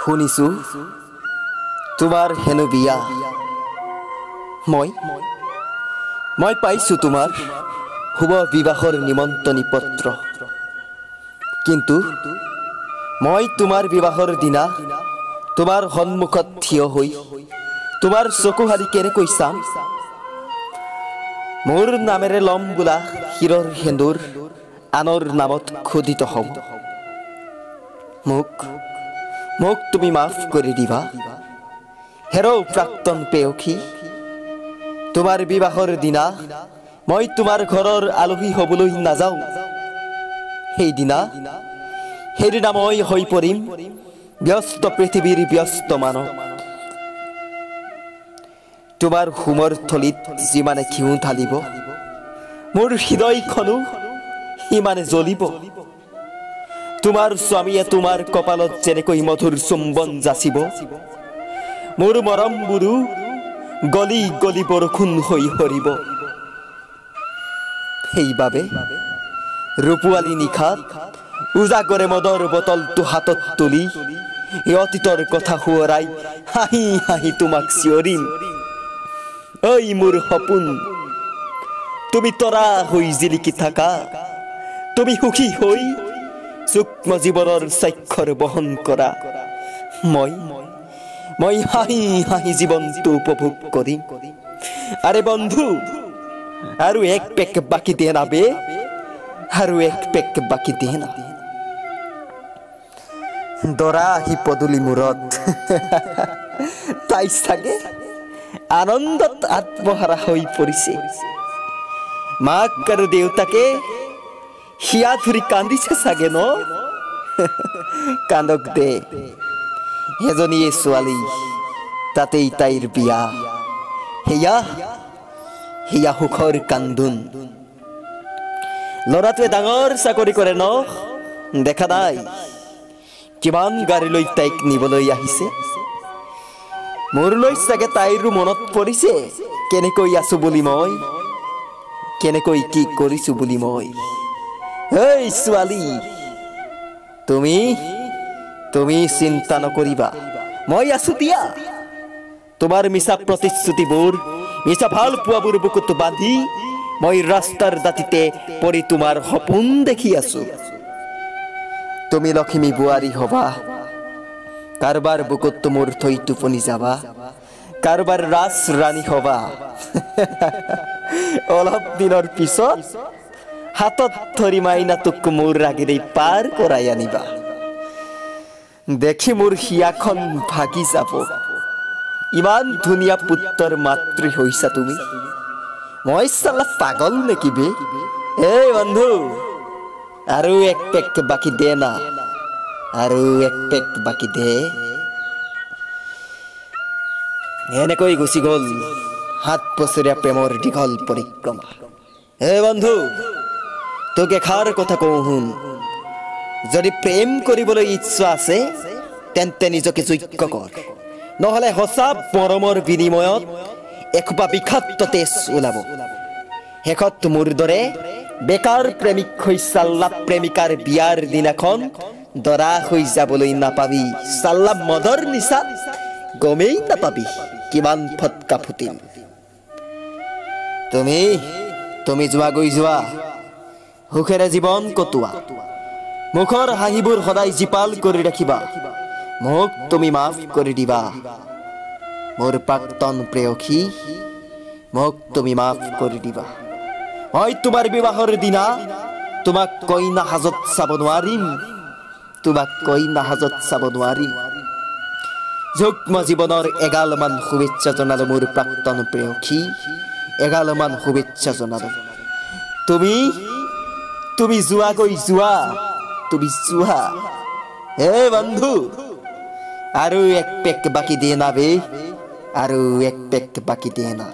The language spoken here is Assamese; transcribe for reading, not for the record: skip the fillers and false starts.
শুনিছো তোমাৰ হেনো বিয়া মই পাইছো তোমাৰ শুভ বিবাহৰ নিমন্ত্ৰণী পত্ৰ কিন্তু মই তোমাৰ বিবাহৰ দিনা তোমাৰ সন্মুখত থিয় হৈ তোমাৰ চকু হাৰি কেনেকৈ চাম মোৰ নামেৰে লম বোলা শিৰৰ সেন্দুৰ আনৰ নামত খোদিত হম মোক তুমি মাফ কৰি দিবা হেৰৌ প্ৰাক্তন পেয়সী তোমাৰ বিবাহৰ দিনা মই তোমাৰ ঘৰৰ আলহী হবলৈ নাযাওঁ সেইদিনা মই হৈ পৰিম ব্যস্ত পৃথিৱীৰ ব্যস্ত মানৱ তোমাৰ হোমৰ থলীত যিমানে ঘিউ ঢালিব মোৰ হৃদয়খনো সিমানে জ্বলিব তোমাৰ স্বামীয়ে তোমাৰ কপালত যেনেকৈ মধুৰ চুম্বন যাচিব মোৰ মৰমবোৰো গলি গলি বৰষুণ হৈ সৰিব সেইবাবে ৰূপোৱালী নিশাত উজাগৰে মদৰ বটলটো হাতত তুলি অতীতৰ কথা সোঁৱৰাই হাঁহি হাঁহি তোমাক চিঞৰিম ঐ মোৰ সপোন তুমি তৰা হৈ জিলিকি থাকা তুমি সুখী হৈ সূক্ষ্ম জীৱনৰ স্বাক্ষৰ বহন কৰা মই হাঁহি হাঁহি জীৱনটো উপভোগ কৰিম আৰে বন্ধু আৰু এক পেক বাকি দে না বে আৰু এক পেক বাকি দে না দৰা আহি পদূলি মূৰত তাই চাগে আনন্দত আত্মহাৰা হৈ পৰিছে মাক আৰু দেউতাকে হিয়া ধৰি কান্দিছে চাগে ন কান্দক দে এজনীয়ে ছোৱালী তাতেই তাইৰ বিয়া সেয়া সুখৰ কান্দোন ল'ৰাটোৱে ডাঙৰ চাকৰি কৰে ন দেখা নাই কিমান গাড়ী লৈ তাইক নিবলৈ আহিছে মোৰলৈ চাগে তাইৰো মনত পৰিছে কেনেকৈ আছো বুলি মই কেনেকৈ কি কৰিছো বুলি মই এই ছোৱালী তুমি চিন্তা নকৰিবা মই আছো দিয়া তোমাৰ মিছা প্ৰতিশ্ৰুতিবোৰ মিছা ভাল পোৱাবোৰ বুকুত বান্ধি মই ৰাস্তাৰ দাঁতিতে পৰি তোমাৰ সপোন দেখি আছো তুমি লক্ষ্মী বোৱাৰী হবা কাৰোবাৰ বুকুত মোৰ থৈ টোপনি যাবা কাৰোবাৰ ৰাজ ৰাণী হবা অলপ দিনৰ পিছত হাতত ধৰি মাইনাটোক মোৰ ৰাগেৰে পাৰ কৰাই আনিবা দেখি মোৰ হিয়াখন ভাগি যাব ইমান ধুনীয়া পুত্ৰৰ মাতৃ হৈছা তুমি মই চালা পাগল নেকি বে এই বন্ধু আৰু এক পেক বাকি দে না আৰু এক পেক বাকি দে এনেকৈ গুচি গ'ল 7 বছৰীয়া প্ৰেমৰ দীঘল পৰিক্ৰমা হে বন্ধু তোক এষাৰ কথা কওঁ শুন যদি প্ৰেম কৰিবলৈ ইচ্ছা আছে তেন্তে নিজকে যোগ্য কৰ নহলে সঁচা মৰমৰ বিনিময়ত একোপা বিষাক্ত তেজ ওলাব শেষত মোৰ দৰে বেকাৰ প্ৰেমিক হৈ চাল্লা প্ৰেমিকাৰ বিয়াৰ দিনাখন দৰা হৈ যাবলৈ নাপাবি চাল্লা মদৰ নিচাত গমেই নাপাবি কিমান ফটকা ফুটিল তুমি যোৱা সুখেৰে জীৱন কটোৱা মুখৰ হাঁহিবোৰ সদায় জীপাল কৰি ৰাখিবা মোক তুমি মাফ কৰি দিবা মোৰ প্ৰাক্তন প্ৰেয়সী মোক তুমি মাফ কৰি দিবা মই তোমাৰ বিবাহৰ দিনা তোমাক কইনা হাজত চাব নোৱাৰিম যুগ্ম জীৱনৰ এগালমান শুভেচ্ছা জনালো মোৰ প্ৰাক্তন প্ৰেয়সী এগালমান শুভেচ্ছা জনালো তুমি যোৱা হে বন্ধু আৰু এক পেক বাকি দে না বে আৰু এক পেক বাকি দে না